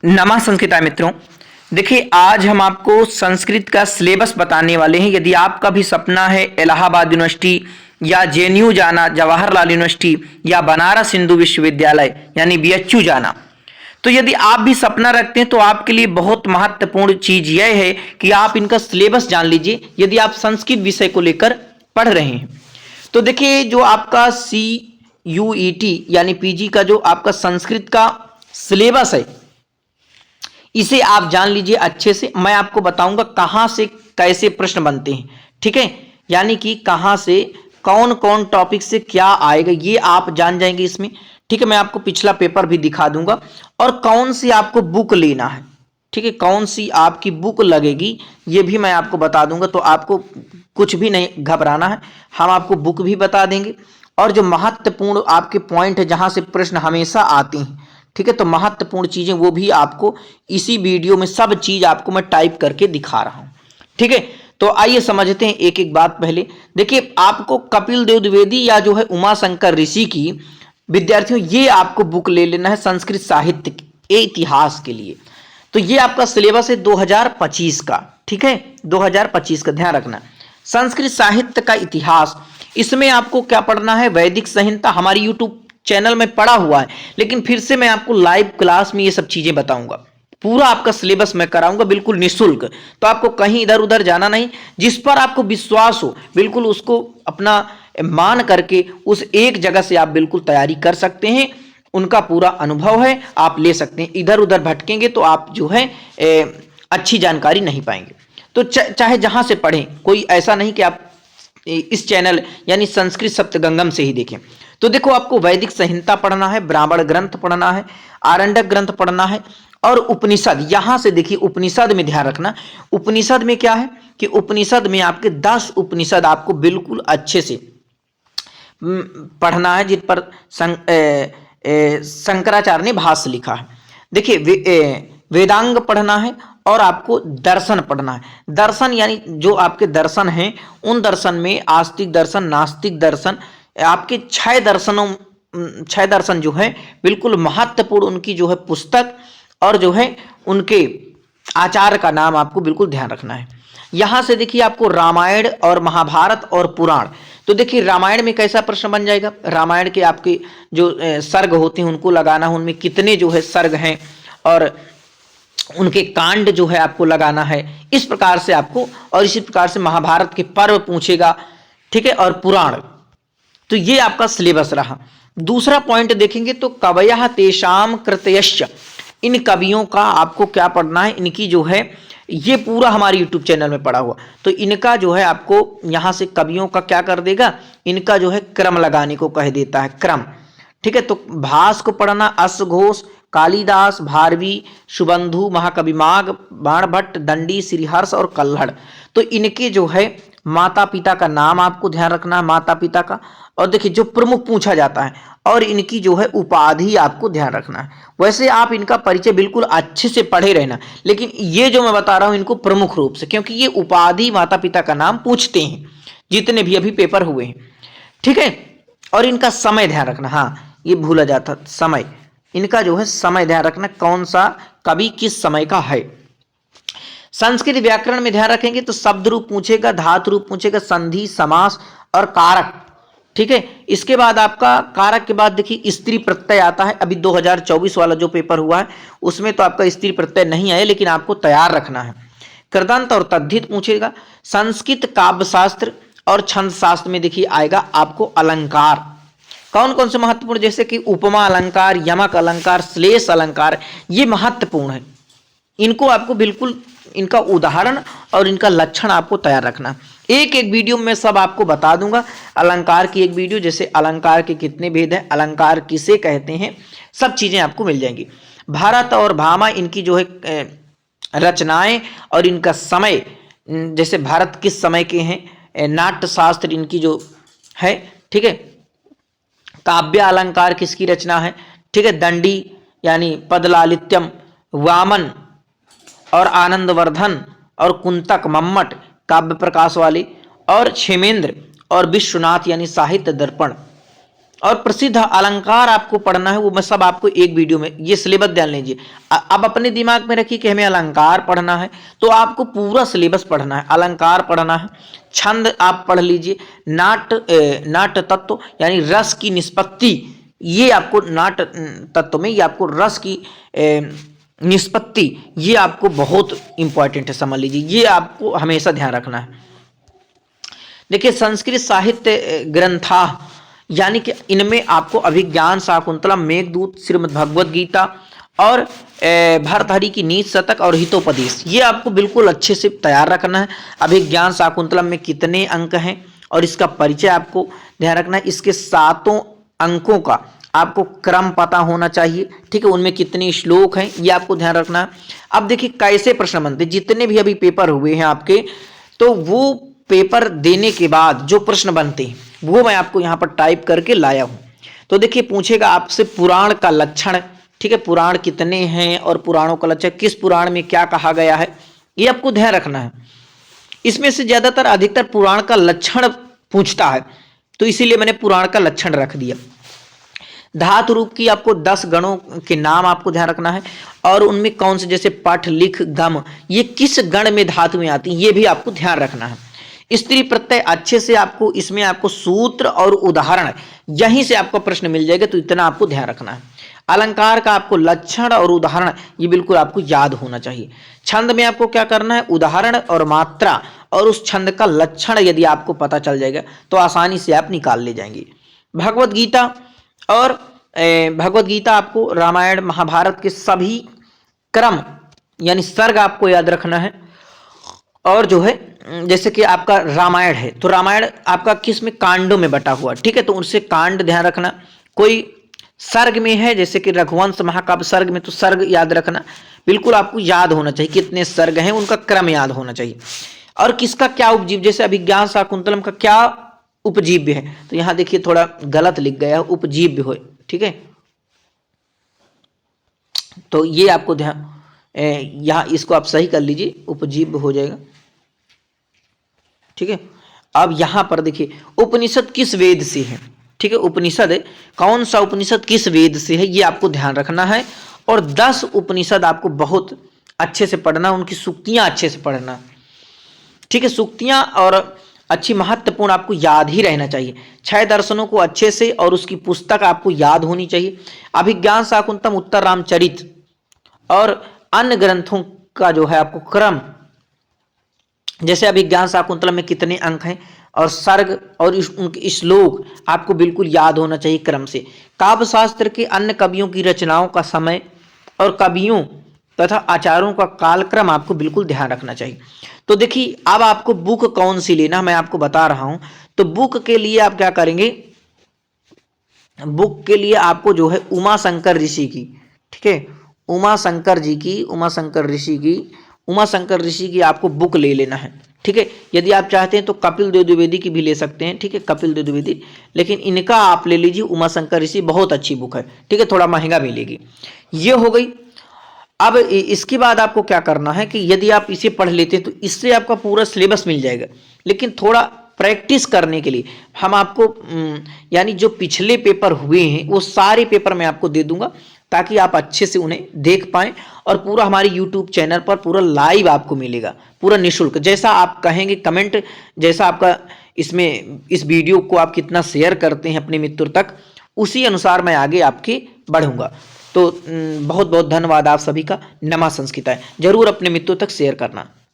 नमः संस्कृता मित्रों, देखिए आज हम आपको संस्कृत का सिलेबस बताने वाले हैं। यदि आपका भी सपना है इलाहाबाद यूनिवर्सिटी या जेएनयू जाना, जवाहरलाल यूनिवर्सिटी या बनारस हिंदू विश्वविद्यालय यानी बीएचयू जाना, तो यदि आप भी सपना रखते हैं तो आपके लिए बहुत महत्वपूर्ण चीज यह है कि आप इनका सिलेबस जान लीजिए। यदि आप संस्कृत विषय को लेकर पढ़ रहे हैं तो देखिए जो आपका CUET यानी पीजी का जो आपका संस्कृत का सिलेबस है, इसे आप जान लीजिए अच्छे से। मैं आपको बताऊंगा कहां से कैसे प्रश्न बनते हैं, ठीक है, यानी कि कहां से कौन कौन टॉपिक से क्या आएगा ये आप जान जाएंगे इसमें, ठीक है। मैं आपको पिछला पेपर भी दिखा दूंगा और कौन सी आपको बुक लेना है, ठीक है, कौन सी आपकी बुक लगेगी ये भी मैं आपको बता दूंगा। तो आपको कुछ भी नहीं घबराना है, हम आपको बुक भी बता देंगे और जो महत्वपूर्ण आपके पॉइंट है जहां से प्रश्न हमेशा आते हैं, ठीक है, तो महत्वपूर्ण चीजें वो भी आपको इसी वीडियो में सब चीज आपको मैं टाइप करके दिखा रहा हूं, ठीक है। तो आइए समझते हैं एक एक बात। पहले देखिए आपको कपिल देव द्विवेदी या जो है उमा शंकर ऋषि की, विद्यार्थियों ये आपको बुक ले लेना है संस्कृत साहित्य के इतिहास के लिए। तो ये आपका सिलेबस है 2025 का, ठीक है, 2025 का ध्यान रखना। संस्कृत साहित्य का इतिहास, इसमें आपको क्या पढ़ना है, वैदिक संहिता हमारी यूट्यूब चैनल में पढ़ा हुआ है, लेकिन फिर से मैं आपको लाइव क्लास में ये सब चीजें बताऊंगा। पूरा आपका सिलेबस मैं कराऊंगा बिल्कुल निःशुल्क, तो आपको कहीं इधर उधर जाना नहीं। जिस पर आपको विश्वास हो बिल्कुल उसको अपना मान करके उस एक जगह से आप बिल्कुल तैयारी कर सकते हैं। उनका पूरा अनुभव है, आप ले सकते हैं। इधर उधर भटकेंगे तो आप जो है अच्छी जानकारी नहीं पाएंगे। तो चाहे जहां से पढ़ें, कोई ऐसा नहीं कि आप इस चैनल यानी संस्कृत सप्तगंगम से ही देखें। तो देखो आपको वैदिक संहिता पढ़ना है, ब्राह्मण ग्रंथ पढ़ना है, आरण्यक ग्रंथ पढ़ना है और उपनिषद। यहां से देखिए उपनिषद में ध्यान रखना, उपनिषद में क्या है कि उपनिषद में आपके 10 उपनिषद आपको बिल्कुल अच्छे से पढ़ना है, जिन पर शंकराचार्य ने भाष्य लिखा है। देखिए वेदांग पढ़ना है और आपको दर्शन पढ़ना है। दर्शन यानी जो आपके दर्शन हैं उन दर्शन में आस्तिक दर्शन, नास्तिक दर्शन, आपके 6 दर्शन जो है बिल्कुल महत्वपूर्ण, उनकी जो है पुस्तक और जो है उनके आचार्य का नाम आपको बिल्कुल ध्यान रखना है। यहां से देखिए आपको रामायण और महाभारत और पुराण। तो देखिए रामायण में कैसा प्रश्न बन जाएगा, रामायण के आपके जो सर्ग होते हैं उनको लगाना है, उनमें कितने जो है सर्ग हैं और उनके कांड जो है आपको लगाना है, इस प्रकार से आपको। और इसी प्रकार से महाभारत के पर्व पूछेगा, ठीक है, और पुराण। तो ये आपका सिलेबस रहा। दूसरा पॉइंट देखेंगे तो कवयः तेषां कृतयश्च, इन कवियों का आपको क्या पढ़ना है, इनकी जो है ये पूरा हमारे यूट्यूब चैनल में पढ़ा हुआ। तो इनका जो है आपको यहाँ से कवियों का क्या कर देगा, इनका जो है क्रम लगाने को कह देता है, क्रम, ठीक है। तो भास को पढ़ना, अश्व घोष, कालिदास, भारवी, सुबंधु, महाकवि माघ, बाणभट्ट, दंडी, श्रीहर्ष और कल्हड़। तो इनके जो है माता पिता का नाम आपको ध्यान रखना है, माता पिता का। और देखिए जो प्रमुख पूछा जाता है और इनकी जो है उपाधि आपको ध्यान रखना है। वैसे आप इनका परिचय बिल्कुल अच्छे से पढ़े रहना, लेकिन ये जो मैं बता रहा हूं इनको प्रमुख रूप से, क्योंकि ये उपाधि माता पिता का नाम पूछते हैं जितने भी अभी पेपर हुए हैं, ठीक है। और इनका समय ध्यान रखना, हाँ ये भूला जाता, समय, इनका जो है समय ध्यान रखना, कौन सा कवि किस समय का है। संस्कृत व्याकरण में ध्यान रखेंगे तो शब्द रूप पूछेगा, धातु रूप पूछेगा, संधि, समास और कारक, ठीक है। इसके बाद आपका कारक के बाद देखिए स्त्री प्रत्यय आता है। अभी 2024 वाला जो पेपर हुआ है उसमें तो आपका स्त्री प्रत्यय नहीं आया, लेकिन आपको तैयार रखना है। कृदंत और तद्धित पूछेगा। संस्कृत काव्य शास्त्र और छंद शास्त्र में देखिए आएगा आपको अलंकार, कौन कौन से महत्वपूर्ण, जैसे कि उपमा अलंकार, यमक अलंकार, श्लेष अलंकार, ये महत्वपूर्ण है। इनको आपको बिल्कुल इनका उदाहरण और इनका लक्षण आपको तैयार रखना। एक एक वीडियो में सब आपको बता दूंगा। अलंकार की एक वीडियो, जैसे अलंकार के कितने भेद हैं, अलंकार किसे कहते हैं, सब चीजें आपको मिल जाएंगी। भारत और भामा, इनकी जो है रचनाएं और इनका समय, जैसे भारत किस समय के हैं, नाट्य शास्त्र इनकी जो है, ठीक है। काव्य अलंकार किसकी रचना है, ठीक है, दंडी यानी पदलालित्यम, वामन और आनंदवर्धन और कुंतक, मम्मट काव्य प्रकाश वाले, और क्षेमेंद्र और विश्वनाथ यानी साहित्य दर्पण, और प्रसिद्ध अलंकार आपको पढ़ना है, वो मैं सब आपको एक वीडियो में, ये सिलेबस ध्यान लीजिए। अब अपने दिमाग में रखिए कि हमें अलंकार पढ़ना है, तो आपको पूरा सिलेबस पढ़ना है। अलंकार पढ़ना है, छंद आप पढ़ लीजिए, नाट्य तत्व यानी रस की निष्पत्ति, ये आपको नाट्य तत्व में ये आपको रस की निष्पत्ति, ये आपको बहुत इंपॉर्टेंट है, समझ लीजिए, ये आपको हमेशा ध्यान रखना है। देखिए संस्कृत साहित्य ग्रंथा यानी कि इनमें आपको अभिज्ञान शाकुंतलम, मेघदूत, श्रीमद् भगवद गीता और भर्तृहरि की नीति शतक और हितोपदेश, ये आपको बिल्कुल अच्छे से तैयार रखना है। अभिज्ञान शाकुंतलम में कितने अंक हैं और इसका परिचय आपको ध्यान रखना है। इसके 7 अंकों का आपको क्रम पता होना चाहिए, ठीक है। उनमें कितने श्लोक हैं ये आपको ध्यान रखना है। अब देखिए कैसे प्रश्न बनते, जितने भी अभी पेपर हुए हैं आपके, तो वो पेपर देने के बाद जो प्रश्न बनते हैं वो मैं आपको यहाँ पर टाइप करके लाया हूँ। तो देखिए पूछेगा आपसे पुराण का लक्षण, ठीक है, पुराण कितने हैं और पुराणों का लक्षण, किस पुराण में क्या कहा गया है, ये आपको ध्यान रखना है। इसमें से ज्यादातर अधिकतर पुराण का लक्षण पूछता है, तो इसीलिए मैंने पुराण का लक्षण रख दिया। धातु रूप की आपको 10 गणों के नाम आपको ध्यान रखना है, और उनमें कौन से, जैसे पठ, लिख, गम, ये किस गण में धातु में आती है, ये भी आपको ध्यान रखना है। स्त्री प्रत्यय अच्छे से आपको, इसमें आपको सूत्र और उदाहरण यहीं से आपको प्रश्न मिल जाएगा, तो इतना आपको ध्यान रखना है। अलंकार का आपको लक्षण और उदाहरण ये बिल्कुल आपको याद होना चाहिए। छंद में आपको क्या करना है, उदाहरण और मात्रा और उस छंद का लक्षण यदि आपको पता चल जाएगा तो आसानी से आप निकाल ले जाएंगे। भगवद गीता और भगवद गीता आपको रामायण महाभारत के सभी क्रम यानी सर्ग आपको याद रखना है। और जो है जैसे कि आपका रामायण है, तो रामायण आपका किस में, कांडों में बटा हुआ, ठीक है, तो उनसे कांड ध्यान रखना। कोई सर्ग में है जैसे कि रघुवंश महाकाव्य सर्ग में, तो सर्ग याद रखना, बिल्कुल आपको याद होना चाहिए कितने सर्ग हैं, उनका क्रम याद होना चाहिए। और किसका क्या उपजीव्य, जैसे अभिज्ञान शाकुंतलम का क्या उपजीव्य है, तो यहाँ देखिए थोड़ा गलत लिख गया है, उपजीव्य हो, ठीक है, तो ये आपको ध्यान, यहाँ इसको आप सही कर लीजिए, उपजीव्य हो जाएगा, ठीक है। अब यहां पर देखिए उपनिषद किस वेद से है, ठीक है, उपनिषद कौन सा उपनिषद किस वेद से है ये आपको ध्यान रखना है। और 10 उपनिषद आपको बहुत अच्छे से पढ़ना, उनकी सूक्तियां अच्छे से पढ़ना, ठीक है, सूक्तियां और अच्छी महत्वपूर्ण आपको याद ही रहना चाहिए। 6 दर्शनों को अच्छे से और उसकी पुस्तक आपको याद होनी चाहिए। अभिज्ञान शाकुंतलम, उत्तर रामचरित और अन्य ग्रंथों का जो है आपको क्रम, जैसे अभिज्ञान शाकुंतलम में कितने अंक हैं और सर्ग और उनके श्लोक आपको बिल्कुल याद होना चाहिए क्रम से। काव्य शास्त्र के अन्य कवियों की रचनाओं का समय और कवियों तथा आचार्यों का कालक्रम आपको बिल्कुल ध्यान रखना चाहिए। तो देखिए अब आपको बुक कौन सी लेना मैं आपको बता रहा हूं। तो बुक के लिए आप क्या करेंगे, बुक के लिए आपको जो है उमा शंकर ऋषि की, ठीक है, उमा शंकर ऋषि की आपको बुक ले लेना है, ठीक है। यदि आप चाहते हैं तो कपिल देव द्विवेदी की भी ले सकते हैं, ठीक है, कपिल देव द्विवेदी, लेकिन इनका आप ले लीजिए, उमा शंकर ऋषि बहुत अच्छी बुक है, ठीक है, थोड़ा महंगा मिलेगी। ये हो गई। अब इसके बाद आपको क्या करना है कि यदि आप इसे पढ़ लेते हैं तो इससे आपका पूरा सिलेबस मिल जाएगा, लेकिन थोड़ा प्रैक्टिस करने के लिए हम आपको यानी जो पिछले पेपर हुए हैं वो सारे पेपर मैं आपको दे दूंगा, ताकि आप अच्छे से उन्हें देख पाएं, और पूरा हमारे YouTube चैनल पर पूरा लाइव आपको मिलेगा, पूरा निःशुल्क। जैसा आप कहेंगे कमेंट, जैसा आपका इसमें इस वीडियो को आप कितना शेयर करते हैं अपने मित्रों तक, उसी अनुसार मैं आगे आपके बढ़ूंगा। तो बहुत बहुत धन्यवाद आप सभी का। नमा संस्कृताय जरूर अपने मित्रों तक शेयर करना।